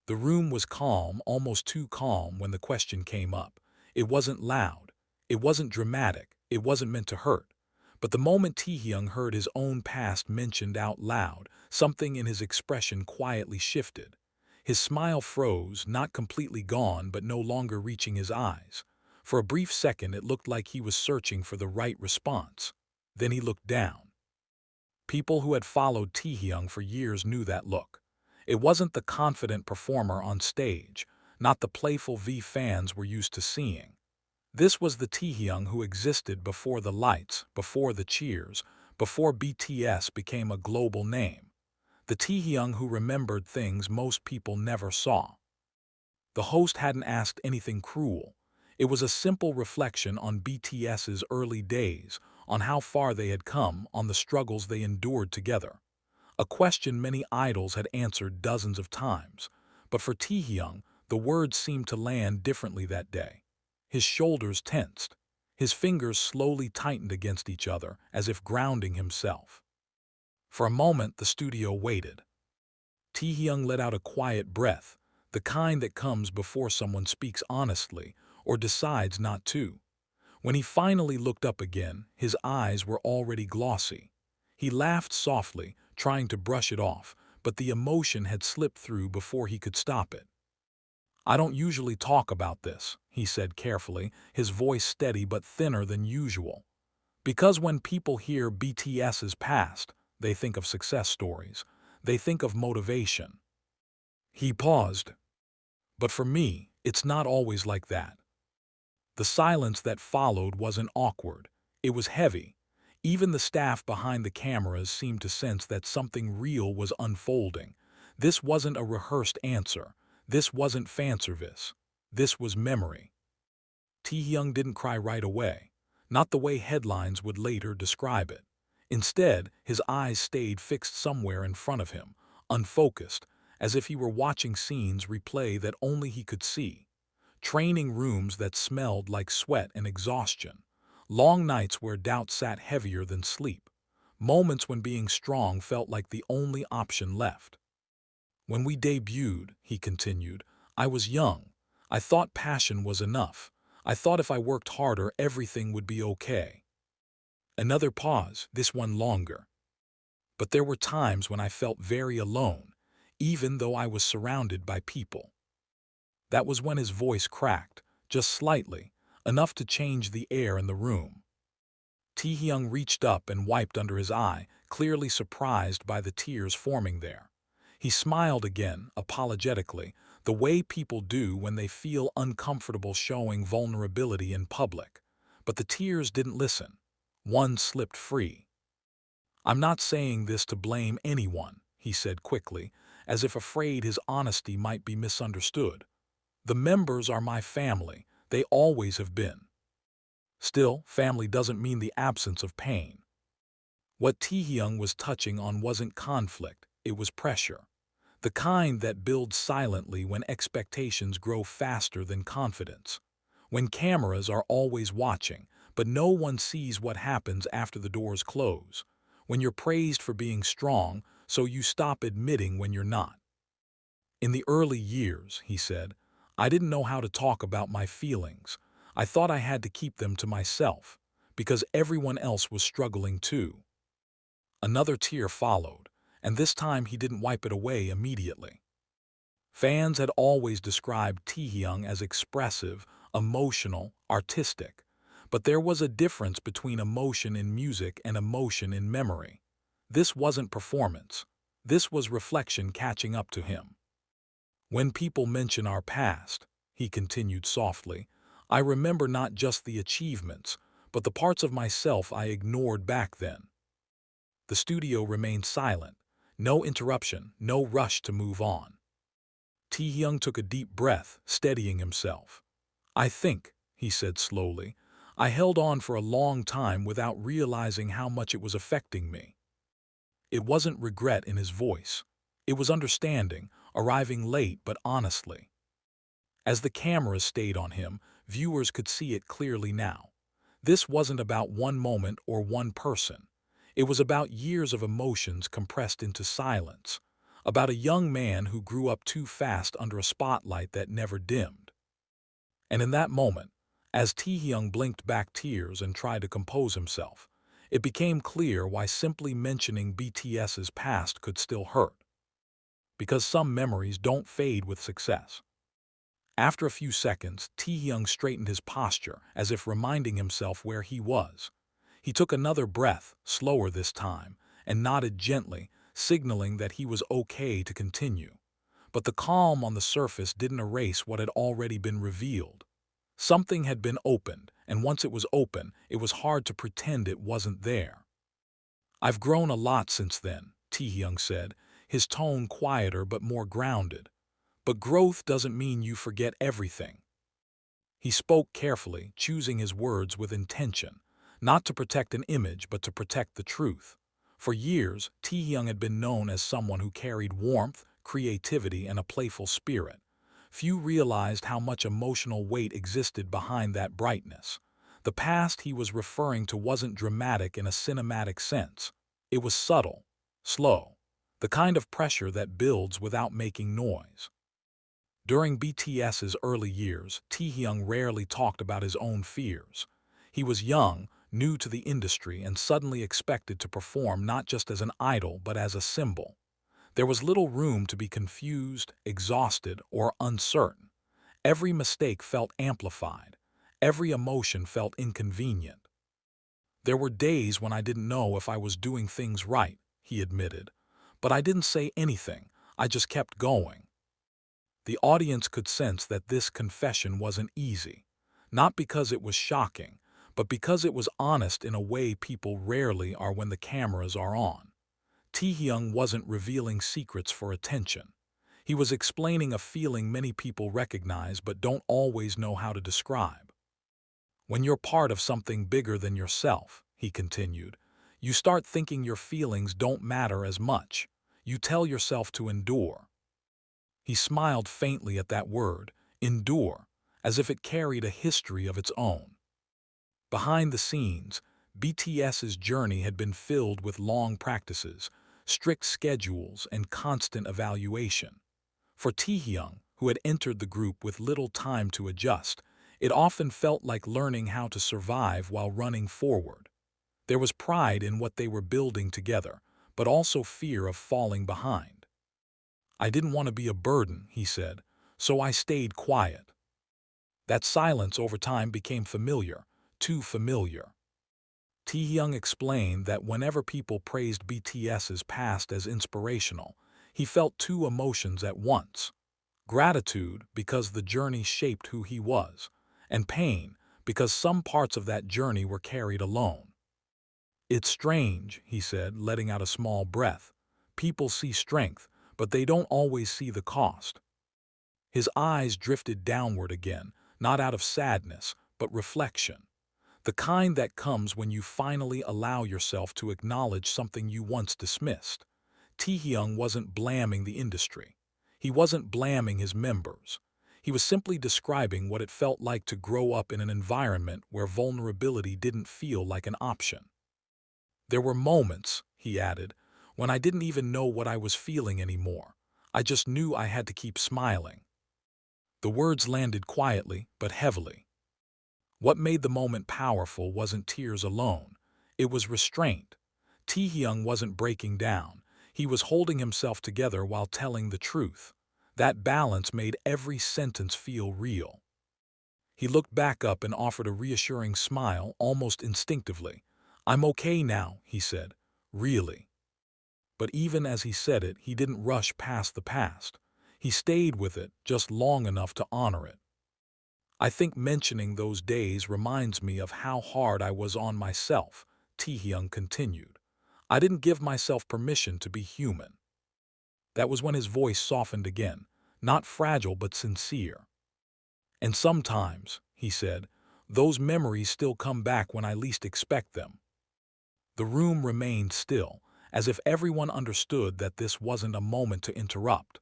The room was calm, almost too calm when the question came up. It wasn't loud. It wasn't dramatic. It wasn't meant to hurt. But the moment Taehyung heard his own past mentioned out loud, something in his expression quietly shifted. His smile froze, not completely gone, but no longer reaching his eyes. For a brief second, it looked like he was searching for the right response. Then he looked down. People who had followed Taehyung for years knew that look. It wasn't the confident performer on stage, not the playful V fans were used to seeing. This was the Taehyung who existed before the lights, before the cheers, before BTS became a global name. The Taehyung who remembered things most people never saw. The host hadn't asked anything cruel. It was a simple reflection on BTS's early days, on how far they had come, on the struggles they endured together. A question many idols had answered dozens of times. But for Taehyung, the words seemed to land differently that day. His shoulders tensed. His fingers slowly tightened against each other, as if grounding himself. For a moment, the studio waited. Taehyung let out a quiet breath, the kind that comes before someone speaks honestly or decides not to. When he finally looked up again, his eyes were already glossy. He laughed softly, trying to brush it off, but the emotion had slipped through before he could stop it. "I don't usually talk about this," he said carefully, his voice steady but thinner than usual. "Because when people hear BTS's past, they think of success stories. They think of motivation." He paused. "But for me, it's not always like that." The silence that followed wasn't awkward. It was heavy. Even the staff behind the cameras seemed to sense that something real was unfolding. This wasn't a rehearsed answer. This wasn't fan service. This was memory. Taehyung didn't cry right away, not the way headlines would later describe it. Instead, his eyes stayed fixed somewhere in front of him, unfocused, as if he were watching scenes replay that only he could see. Training rooms that smelled like sweat and exhaustion. Long nights where doubt sat heavier than sleep. Moments when being strong felt like the only option left. "When we debuted," he continued, "I was young. I thought passion was enough. I thought if I worked harder, everything would be okay." Another pause, this one longer. "But there were times when I felt very alone, even though I was surrounded by people." That was when his voice cracked, just slightly, enough to change the air in the room. Taehyung reached up and wiped under his eye, clearly surprised by the tears forming there. He smiled again, apologetically, the way people do when they feel uncomfortable showing vulnerability in public. But the tears didn't listen. One slipped free. "I'm not saying this to blame anyone," he said quickly, as if afraid his honesty might be misunderstood. "The members are my family. They always have been. Still, family doesn't mean the absence of pain." What Taehyung was touching on wasn't conflict, it was pressure. The kind that builds silently when expectations grow faster than confidence. When cameras are always watching, but no one sees what happens after the doors close. When you're praised for being strong, so you stop admitting when you're not. "In the early years," he said, "I didn't know how to talk about my feelings. I thought I had to keep them to myself, because everyone else was struggling too." Another tear followed, and this time he didn't wipe it away immediately. Fans had always described Taehyung as expressive, emotional, artistic. But there was a difference between emotion in music and emotion in memory. This wasn't performance. This was reflection catching up to him. "When people mention our past," he continued softly, "I remember not just the achievements, but the parts of myself I ignored back then." The studio remained silent. No interruption, no rush to move on. Taehyung took a deep breath, steadying himself. "I think," he said slowly, "I held on for a long time without realizing how much it was affecting me." It wasn't regret in his voice. It was understanding, arriving late but honestly. As the cameras stayed on him, viewers could see it clearly now. This wasn't about one moment or one person. It was about years of emotions compressed into silence. about a young man who grew up too fast under a spotlight that never dimmed. And in that moment, as Taehyung blinked back tears and tried to compose himself, it became clear why simply mentioning BTS's past could still hurt. Because some memories don't fade with success. After a few seconds, Taehyung straightened his posture as if reminding himself where he was. He took another breath, slower this time, and nodded gently, signaling that he was okay to continue. But the calm on the surface didn't erase what had already been revealed. Something had been opened, and once it was open, it was hard to pretend it wasn't there. "I've grown a lot since then," Taehyung said, his tone quieter but more grounded. "But growth doesn't mean you forget everything." He spoke carefully, choosing his words with intention, not to protect an image but to protect the truth. For years, Taehyung had been known as someone who carried warmth, creativity, and a playful spirit. Few realized how much emotional weight existed behind that brightness. The past he was referring to wasn't dramatic in a cinematic sense. It was subtle, slow, the kind of pressure that builds without making noise. During BTS's early years, Taehyung rarely talked about his own fears. He was young, new to the industry, and suddenly expected to perform not just as an idol but as a symbol. There was little room to be confused, exhausted, or uncertain. Every mistake felt amplified. Every emotion felt inconvenient. "There were days when I didn't know if I was doing things right," he admitted. "But I didn't say anything. I just kept going." The audience could sense that this confession wasn't easy, not because it was shocking, but because it was honest in a way people rarely are when the cameras are on. Taehyung wasn't revealing secrets for attention. He was explaining a feeling many people recognize but don't always know how to describe. "When you're part of something bigger than yourself," he continued, "you start thinking your feelings don't matter as much. You tell yourself to endure." He smiled faintly at that word, endure, as if it carried a history of its own. Behind the scenes, BTS's journey had been filled with long practices, strict schedules, and constant evaluation. For Taehyung, who had entered the group with little time to adjust, it often felt like learning how to survive while running forward. There was pride in what they were building together, but also fear of falling behind. "I didn't want to be a burden," he said, "so I stayed quiet." That silence over time became familiar, too familiar. Taehyung explained that whenever people praised BTS's past as inspirational, he felt two emotions at once: gratitude because the journey shaped who he was, and pain because some parts of that journey were carried alone. "It's strange," he said, letting out a small breath. "People see strength, but they don't always see the cost." His eyes drifted downward again, not out of sadness, but reflection. The kind that comes when you finally allow yourself to acknowledge something you once dismissed. Taehyung wasn't blaming the industry. He wasn't blaming his members. He was simply describing what it felt like to grow up in an environment where vulnerability didn't feel like an option. "There were moments," he added, "when I didn't even know what I was feeling anymore. I just knew I had to keep smiling." The words landed quietly but heavily. What made the moment powerful wasn't tears alone. It was restraint. Taehyung wasn't breaking down. He was holding himself together while telling the truth. That balance made every sentence feel real. He looked back up and offered a reassuring smile almost instinctively. "I'm okay now," he said. "Really." But even as he said it, he didn't rush past the past. He stayed with it just long enough to honor it. "I think mentioning those days reminds me of how hard I was on myself," Taehyung continued. "I didn't give myself permission to be human." That was when his voice softened again, not fragile but sincere. "And sometimes," he said, "those memories still come back when I least expect them." The room remained still, as if everyone understood that this wasn't a moment to interrupt.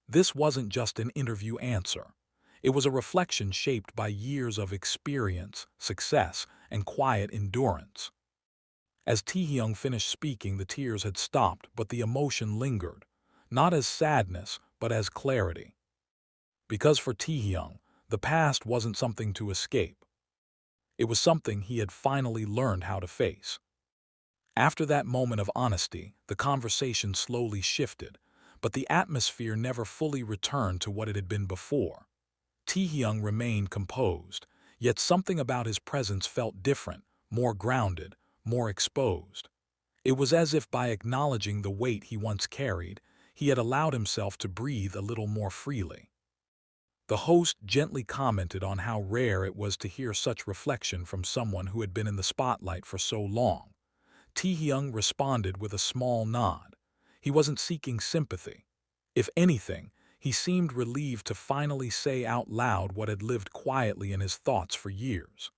This wasn't just an interview answer. It was a reflection shaped by years of experience, success, and quiet endurance. As Taehyung finished speaking, the tears had stopped, but the emotion lingered. not as sadness, but as clarity. Because for Taehyung, the past wasn't something to escape. It was something he had finally learned how to face. After that moment of honesty, the conversation slowly shifted, but the atmosphere never fully returned to what it had been before. Taehyung remained composed, yet something about his presence felt different, more grounded, more exposed. It was as if by acknowledging the weight he once carried, he had allowed himself to breathe a little more freely. The host gently commented on how rare it was to hear such reflection from someone who had been in the spotlight for so long. Taehyung responded with a small nod. He wasn't seeking sympathy. If anything, he seemed relieved to finally say out loud what had lived quietly in his thoughts for years.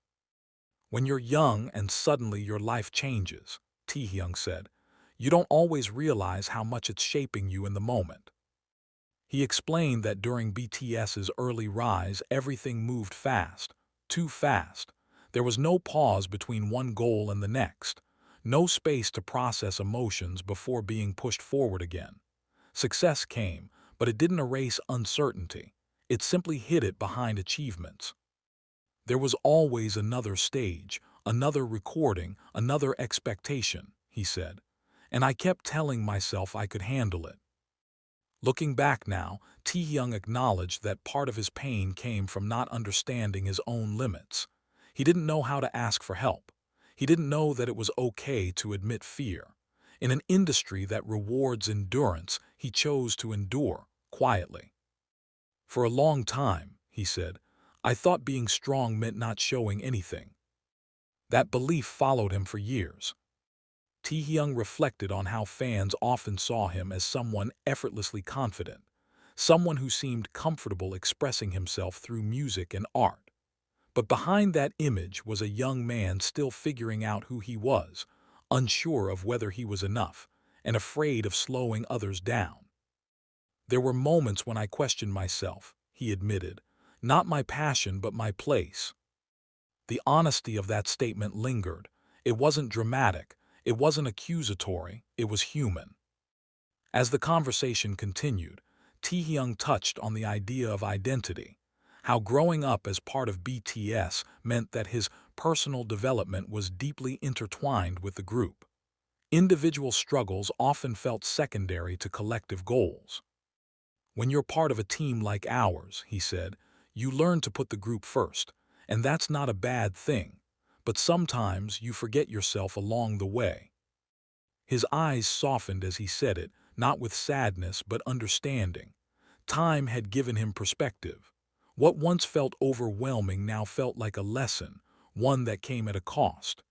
"When you're young and suddenly your life changes," Taehyung said, "you don't always realize how much it's shaping you in the moment." He explained that during BTS's early rise, everything moved fast, too fast. There was no pause between one goal and the next, no space to process emotions before being pushed forward again. Success came, but it didn't erase uncertainty. It simply hid it behind achievements. There was always another stage, another recording, another expectation, he said, and I kept telling myself I could handle it. Looking back now, Taehyung acknowledged that part of his pain came from not understanding his own limits. He didn't know how to ask for help. He didn't know that it was okay to admit fear. In an industry that rewards endurance, he chose to endure, quietly. "For a long time," he said, "I thought being strong meant not showing anything." That belief followed him for years. Taehyung reflected on how fans often saw him as someone effortlessly confident, someone who seemed comfortable expressing himself through music and art. But behind that image was a young man still figuring out who he was, unsure of whether he was enough, and afraid of slowing others down. "There were moments when I questioned myself," he admitted, "not my passion but my place." The honesty of that statement lingered. It wasn't dramatic, it wasn't accusatory, it was human. As the conversation continued, Taehyung touched on the idea of identity, how growing up as part of BTS meant that his personal development was deeply intertwined with the group. Individual struggles often felt secondary to collective goals. "When you're part of a team like ours," he said, "you learn to put the group first, and that's not a bad thing, but sometimes you forget yourself along the way." His eyes softened as he said it, not with sadness but understanding. Time had given him perspective. What once felt overwhelming now felt like a lesson, one that came at a cost.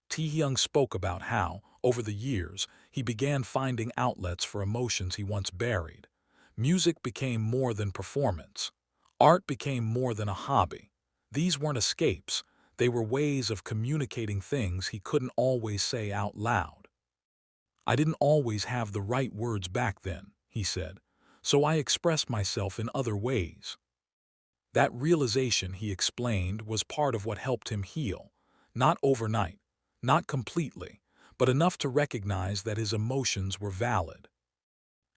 Taehyung spoke about how, over the years, he began finding outlets for emotions he once buried. Music became more than performance. Art became more than a hobby. These weren't escapes, they were ways of communicating things he couldn't always say out loud. "I didn't always have the right words back then," he said, "so I expressed myself in other ways." That realization, he explained, was part of what helped him heal. Not overnight, not completely, but enough to recognize that his emotions were valid.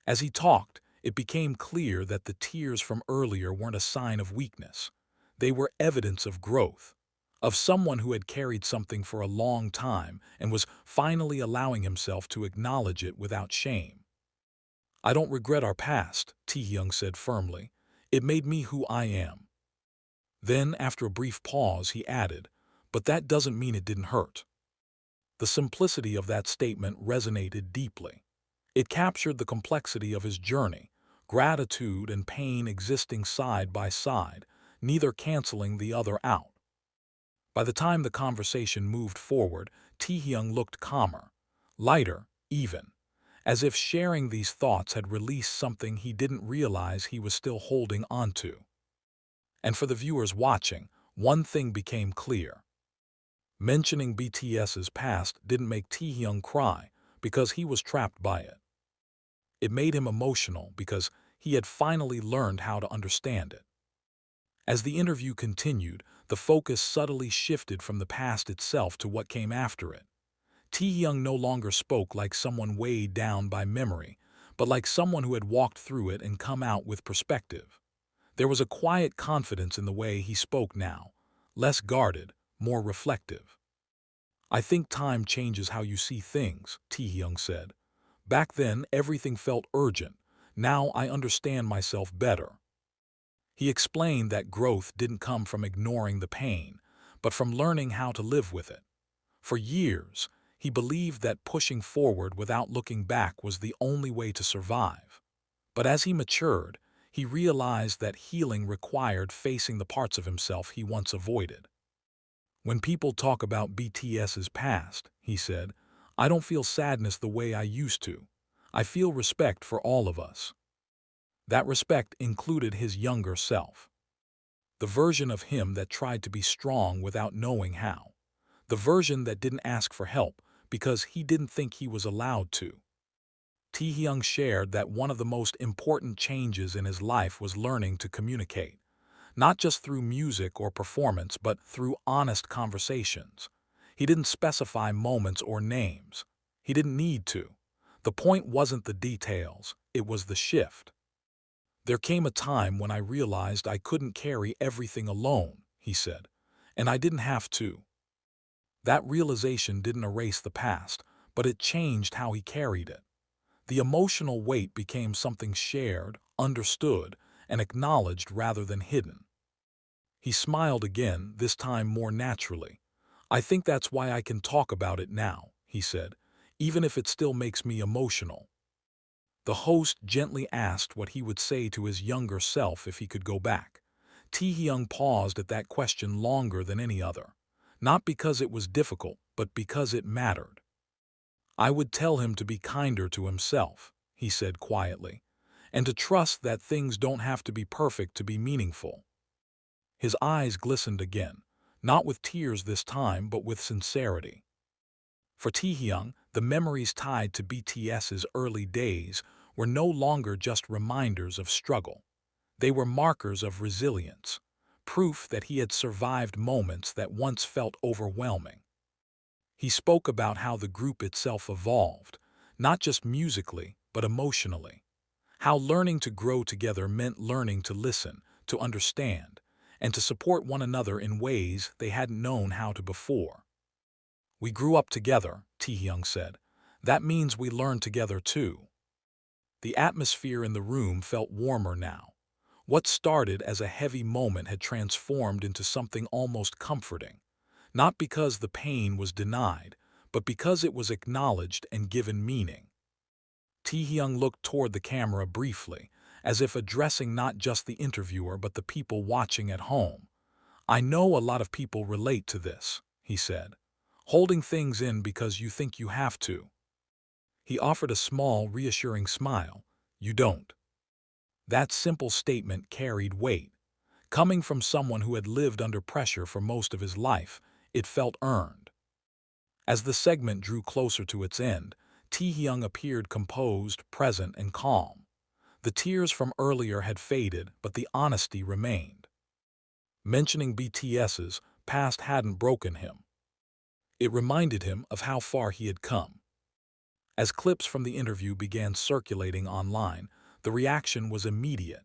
As he talked, it became clear that the tears from earlier weren't a sign of weakness. They were evidence of growth, of someone who had carried something for a long time and was finally allowing himself to acknowledge it without shame. "I don't regret our past," Taehyung said firmly. "It made me who I am." Then, after a brief pause, he added, "But that doesn't mean it didn't hurt." The simplicity of that statement resonated deeply. It captured the complexity of his journey, gratitude and pain existing side by side, neither canceling the other out. By the time the conversation moved forward, Taehyung looked calmer, lighter, even, as if sharing these thoughts had released something he didn't realize he was still holding onto. And for the viewers watching, one thing became clear. Mentioning BTS's past didn't make Taehyung cry because he was trapped by it. It made him emotional because he had finally learned how to understand it. As the interview continued, the focus subtly shifted from the past itself to what came after it. Taehyung no longer spoke like someone weighed down by memory, but like someone who had walked through it and come out with perspective. There was a quiet confidence in the way he spoke now, less guarded, more reflective. "I think time changes how you see things," Taehyung said. "Back then, everything felt urgent. Now I understand myself better." He explained that growth didn't come from ignoring the pain, but from learning how to live with it. For years, he believed that pushing forward without looking back was the only way to survive. But as he matured, he realized that healing required facing the parts of himself he once avoided. "When people talk about BTS's past," he said, "I don't feel sadness the way I used to. I feel respect for all of us." That respect included his younger self. The version of him that tried to be strong without knowing how. The version that didn't ask for help because he didn't think he was allowed to. Taehyung shared that one of the most important changes in his life was learning to communicate, not just through music or performance, but through honest conversations. He didn't specify moments or names. He didn't need to. The point wasn't the details, it was the shift. "There came a time when I realized I couldn't carry everything alone," he said, "and I didn't have to." That realization didn't erase the past, but it changed how he carried it. The emotional weight became something shared, understood, and acknowledged rather than hidden. He smiled again, this time more naturally. "I think that's why I can talk about it now," he said, "even if it still makes me emotional." The host gently asked what he would say to his younger self if he could go back. Taehyung paused at that question longer than any other, not because it was difficult, but because it mattered. "I would tell him to be kinder to himself," he said quietly, "and to trust that things don't have to be perfect to be meaningful." His eyes glistened again, not with tears this time, but with sincerity. For Taehyung, the memories tied to BTS's early days were no longer just reminders of struggle. They were markers of resilience, proof that he had survived moments that once felt overwhelming. He spoke about how the group itself evolved, not just musically, but emotionally. How learning to grow together meant learning to listen, to understand, and to support one another in ways they hadn't known how to before. "We grew up together," Taehyung said. "That means we learned together too." The atmosphere in the room felt warmer now. What started as a heavy moment had transformed into something almost comforting, not because the pain was denied, but because it was acknowledged and given meaning. Taehyung looked toward the camera briefly, as if addressing not just the interviewer but the people watching at home. "I know a lot of people relate to this," he said. "Holding things in because you think you have to." He offered a small, reassuring smile. "You don't." That simple statement carried weight. Coming from someone who had lived under pressure for most of his life, it felt earned. As the segment drew closer to its end, Taehyung appeared composed, present, and calm. The tears from earlier had faded, but the honesty remained. Mentioning BTS's past hadn't broken him. It reminded him of how far he had come. As clips from the interview began circulating online, the reaction was immediate.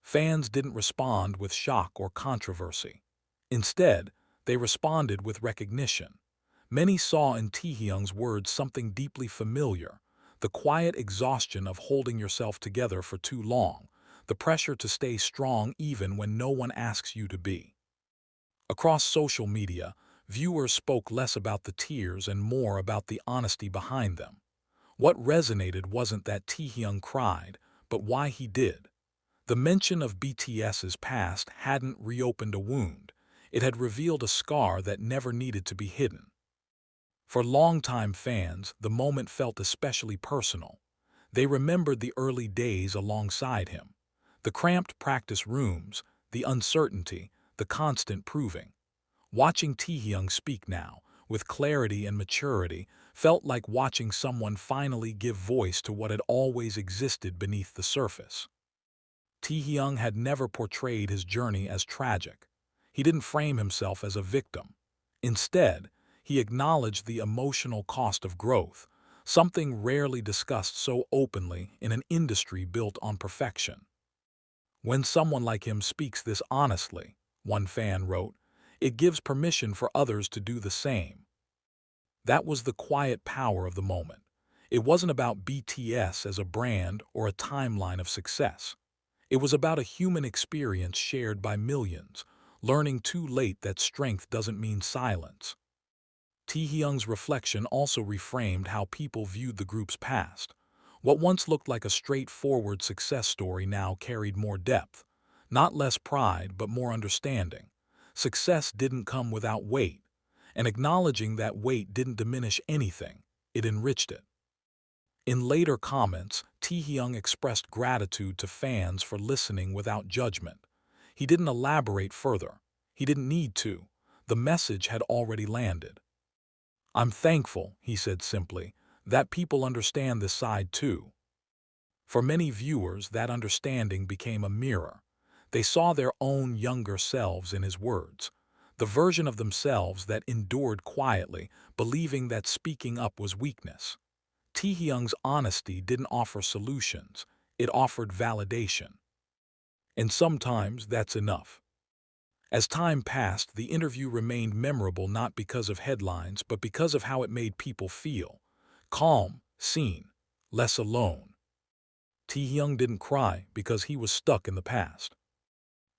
Fans didn't respond with shock or controversy. Instead, they responded with recognition. Many saw in Taehyung's words something deeply familiar, the quiet exhaustion of holding yourself together for too long, the pressure to stay strong even when no one asks you to be. Across social media, viewers spoke less about the tears and more about the honesty behind them. What resonated wasn't that Taehyung cried, but why he did. The mention of BTS's past hadn't reopened a wound. It had revealed a scar that never needed to be hidden. For longtime fans, the moment felt especially personal. They remembered the early days alongside him. The cramped practice rooms, the uncertainty, the constant proving. Watching Taehyung speak now, with clarity and maturity, felt like watching someone finally give voice to what had always existed beneath the surface. Taehyung had never portrayed his journey as tragic. He didn't frame himself as a victim. Instead, he acknowledged the emotional cost of growth, something rarely discussed so openly in an industry built on perfection. When someone like him speaks this honestly, one fan wrote, it gives permission for others to do the same. That was the quiet power of the moment. It wasn't about BTS as a brand or a timeline of success. It was about a human experience shared by millions, learning too late that strength doesn't mean silence. Taehyung's reflection also reframed how people viewed the group's past. What once looked like a straightforward success story now carried more depth. Not less pride, but more understanding. Success didn't come without weight, and acknowledging that weight didn't diminish anything, it enriched it. In later comments, Taehyung expressed gratitude to fans for listening without judgment. He didn't elaborate further. He didn't need to. The message had already landed. "I'm thankful," he said simply, "that people understand this side too." For many viewers, that understanding became a mirror. They saw their own younger selves in his words, the version of themselves that endured quietly, believing that speaking up was weakness. Taehyung's honesty didn't offer solutions, it offered validation. And sometimes that's enough. As time passed, the interview remained memorable not because of headlines, but because of how it made people feel. Calm, seen, less alone. Taehyung didn't cry because he was stuck in the past.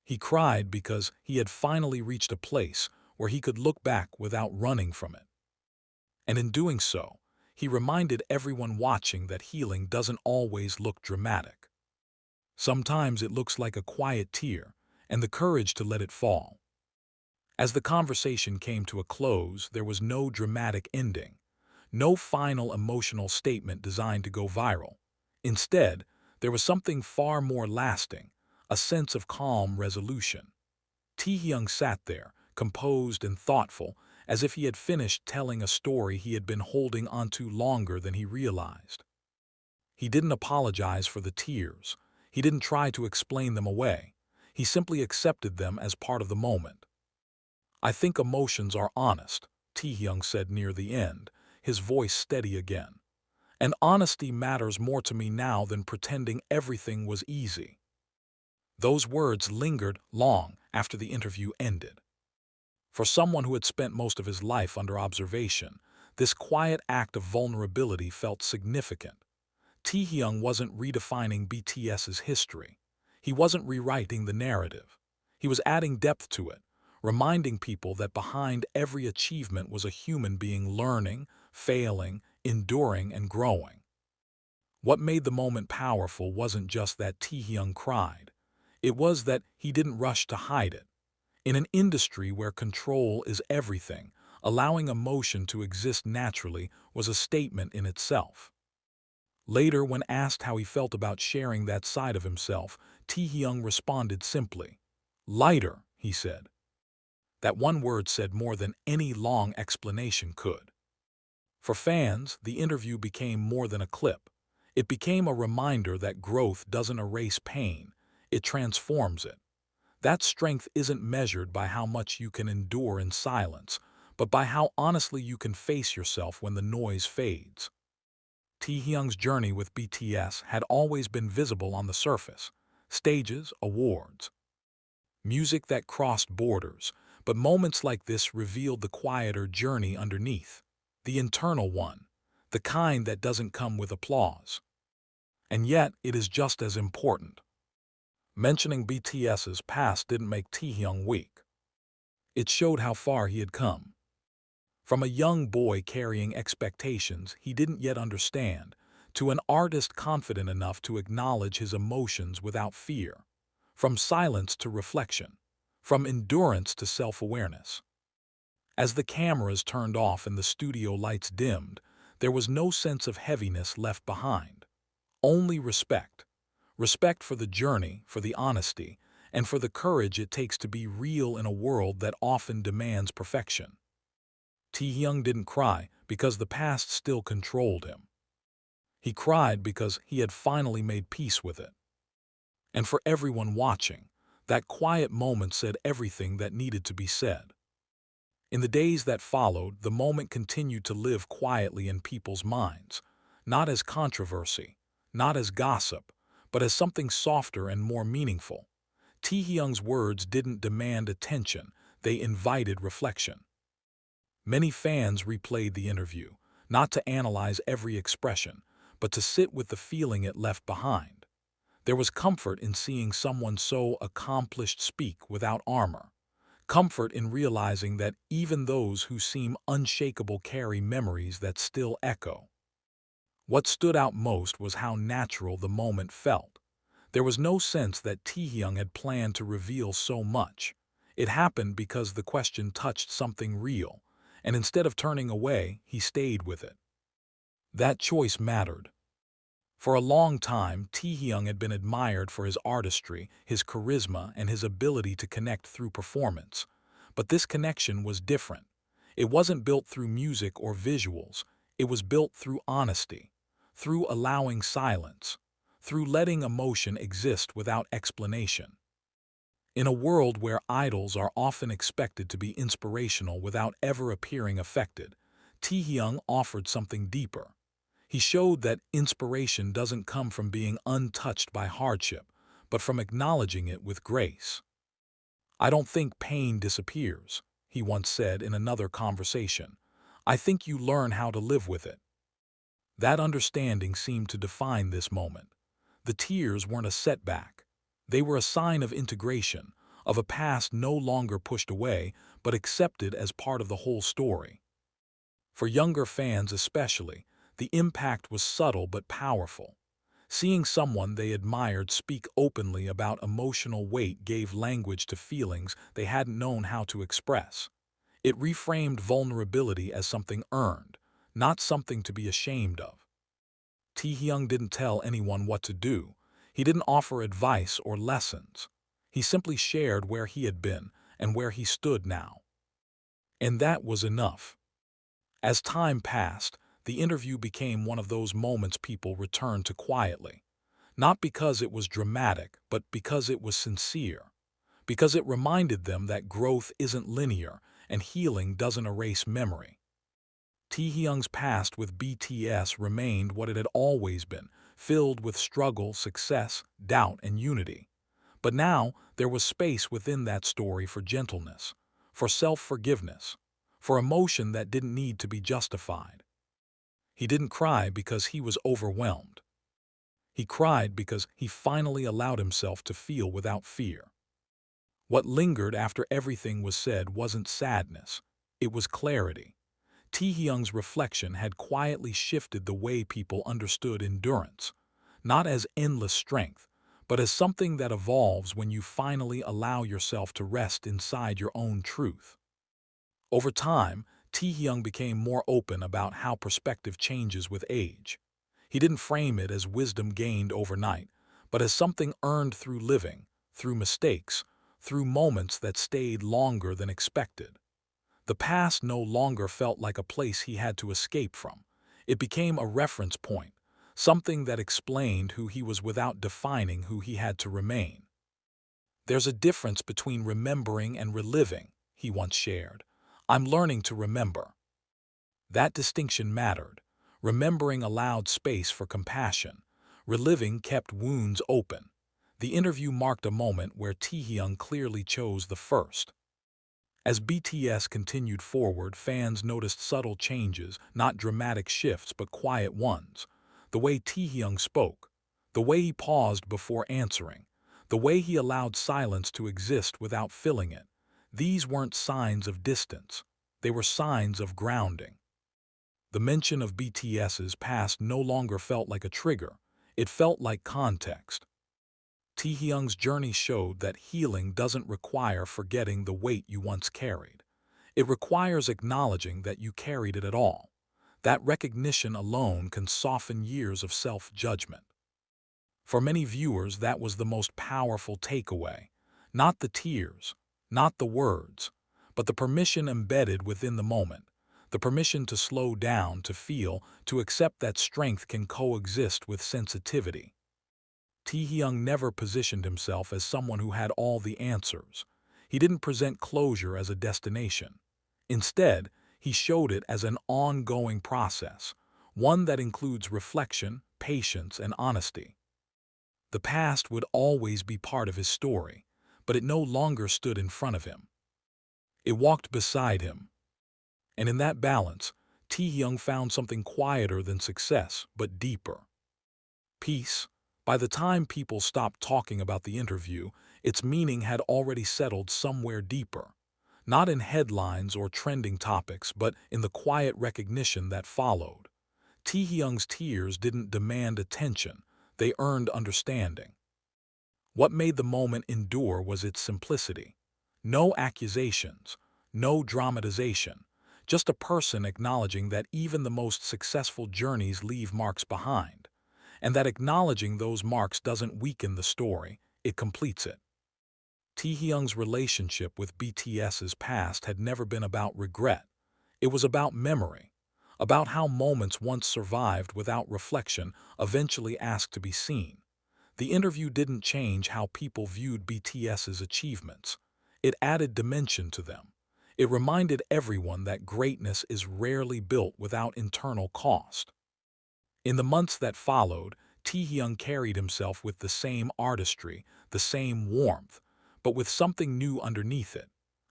He cried because he had finally reached a place where he could look back without running from it. And in doing so, he reminded everyone watching that healing doesn't always look dramatic. Sometimes it looks like a quiet tear and the courage to let it fall. As the conversation came to a close, there was no dramatic ending, no final emotional statement designed to go viral. Instead, there was something far more lasting, a sense of calm resolution. Taehyung sat there, composed and thoughtful, as if he had finished telling a story he had been holding onto longer than he realized. He didn't apologize for the tears. He didn't try to explain them away. He simply accepted them as part of the moment. "I think emotions are honest," Taehyung said near the end, his voice steady again. "And honesty matters more to me now than pretending everything was easy." Those words lingered long after the interview ended. For someone who had spent most of his life under observation, this quiet act of vulnerability felt significant. Taehyung wasn't redefining BTS's history. He wasn't rewriting the narrative. He was adding depth to it, reminding people that behind every achievement was a human being learning, failing, enduring, and growing. What made the moment powerful wasn't just that Taehyung cried. It was that he didn't rush to hide it. In an industry where control is everything, allowing emotion to exist naturally was a statement in itself. Later, when asked how he felt about sharing that side of himself, Taehyung responded simply. "Lighter," he said. That one word said more than any long explanation could. For fans, the interview became more than a clip. It became a reminder that growth doesn't erase pain, it transforms it. That strength isn't measured by how much you can endure in silence, but by how honestly you can face yourself when the noise fades. Taehyung's journey with BTS had always been visible on the surface: stages, awards, music that crossed borders, but moments like this revealed the quieter journey underneath, the internal one, the kind that doesn't come with applause. And yet, it is just as important. Mentioning BTS's past didn't make Taehyung weak. It showed how far he had come. From a young boy carrying expectations he didn't yet understand, to an artist confident enough to acknowledge his emotions without fear. From silence to reflection. From endurance to self-awareness. As the cameras turned off and the studio lights dimmed, there was no sense of heaviness left behind. Only respect. Respect for the journey, for the honesty, and for the courage it takes to be real in a world that often demands perfection. Taehyung didn't cry because the past still controlled him. He cried because he had finally made peace with it. And for everyone watching, that quiet moment said everything that needed to be said. In the days that followed, the moment continued to live quietly in people's minds. not as controversy, not as gossip, but as something softer and more meaningful. Taehyung's words didn't demand attention, they invited reflection. Many fans replayed the interview, not to analyze every expression, but to sit with the feeling it left behind. There was comfort in seeing someone so accomplished speak without armor. Comfort in realizing that even those who seem unshakable carry memories that still echo. What stood out most was how natural the moment felt. There was no sense that Taehyung had planned to reveal so much. It happened because the question touched something real, and instead of turning away, he stayed with it. That choice mattered. For a long time, Taehyung had been admired for his artistry, his charisma, and his ability to connect through performance. But this connection was different. It wasn't built through music or visuals. It was built through honesty, through allowing silence, through letting emotion exist without explanation. In a world where idols are often expected to be inspirational without ever appearing affected, Taehyung offered something deeper. He showed that inspiration doesn't come from being untouched by hardship, but from acknowledging it with grace. "I don't think pain disappears," he once said in another conversation. "I think you learn how to live with it." That understanding seemed to define this moment. The tears weren't a setback. They were a sign of integration, of a past no longer pushed away, but accepted as part of the whole story. For younger fans especially, the impact was subtle but powerful. Seeing someone they admired speak openly about emotional weight gave language to feelings they hadn't known how to express. It reframed vulnerability as something earned, not something to be ashamed of. Taehyung didn't tell anyone what to do. He didn't offer advice or lessons. He simply shared where he had been and where he stood now. And that was enough. As time passed, the interview became one of those moments people returned to quietly. Not because it was dramatic, but because it was sincere. Because it reminded them that growth isn't linear and healing doesn't erase memory. Taehyung's past with BTS remained what it had always been, filled with struggle, success, doubt, and unity. But now there was space within that story for gentleness, for self-forgiveness, for emotion that didn't need to be justified. He didn't cry because he was overwhelmed. He cried because he finally allowed himself to feel without fear. What lingered after everything was said wasn't sadness, it was clarity. Taehyung's reflection had quietly shifted the way people understood endurance, not as endless strength, but as something that evolves when you finally allow yourself to rest inside your own truth. Over time, Taehyung became more open about how perspective changes with age. He didn't frame it as wisdom gained overnight, but as something earned through living, through mistakes, through moments that stayed longer than expected. The past no longer felt like a place he had to escape from. It became a reference point, something that explained who he was without defining who he had to remain. "There's a difference between remembering and reliving," he once shared. "I'm learning to remember." That distinction mattered. Remembering allowed space for compassion. Reliving kept wounds open. The interview marked a moment where Taehyung clearly chose the first. As BTS continued forward, fans noticed subtle changes, not dramatic shifts but quiet ones. The way Taehyung spoke, the way he paused before answering, the way he allowed silence to exist without filling it. These weren't signs of distance. They were signs of grounding. The mention of BTS's past no longer felt like a trigger. It felt like context. Taehyung's journey showed that healing doesn't require forgetting the weight you once carried. It requires acknowledging that you carried it at all. That recognition alone can soften years of self-judgment. For many viewers, that was the most powerful takeaway. Not the tears, not the words, but the permission embedded within the moment. The permission to slow down, to feel, to accept that strength can coexist with sensitivity. Taehyung never positioned himself as someone who had all the answers. He didn't present closure as a destination. Instead, he showed it as an ongoing process, one that includes reflection, patience, and honesty. The past would always be part of his story, but it no longer stood in front of him. It walked beside him. And in that balance, Taehyung found something quieter than success, but deeper. Peace. By the time people stopped talking about the interview, its meaning had already settled somewhere deeper. Not in headlines or trending topics, but in the quiet recognition that followed. Taehyung's tears didn't demand attention, they earned understanding. What made the moment endure was its simplicity. No accusations, no dramatization, just a person acknowledging that even the most successful journeys leave marks behind, and that acknowledging those marks doesn't weaken the story, it completes it. Taehyung's relationship with BTS's past had never been about regret. It was about memory, about how moments once survived without reflection eventually asked to be seen. The interview didn't change how people viewed BTS's achievements. It added dimension to them. It reminded everyone that greatness is rarely built without internal cost. In the months that followed, Taehyung carried himself with the same artistry, the same warmth, but with something new underneath it,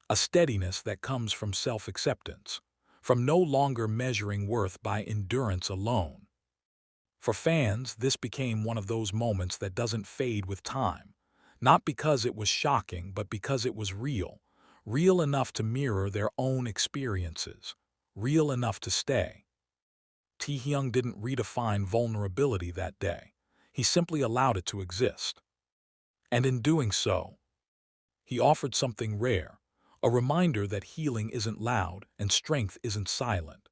a steadiness that comes from self-acceptance, from no longer measuring worth by endurance alone. For fans, this became one of those moments that doesn't fade with time, not because it was shocking, but because it was real, real enough to mirror their own experiences, real enough to stay. Taehyung didn't redefine vulnerability that day. He simply allowed it to exist. And in doing so, he offered something rare, a reminder that healing isn't loud and strength isn't silent.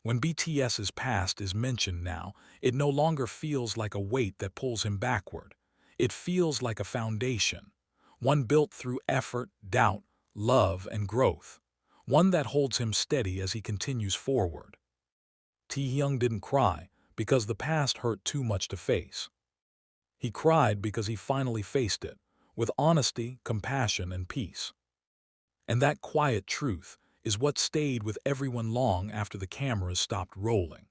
When BTS's past is mentioned now, it no longer feels like a weight that pulls him backward. It feels like a foundation, one built through effort, doubt, love, and growth, one that holds him steady as he continues forward. Taehyung didn't cry because the past hurt too much to face. He cried because he finally faced it, with honesty, compassion, and peace. And that quiet truth is what stayed with everyone long after the cameras stopped rolling.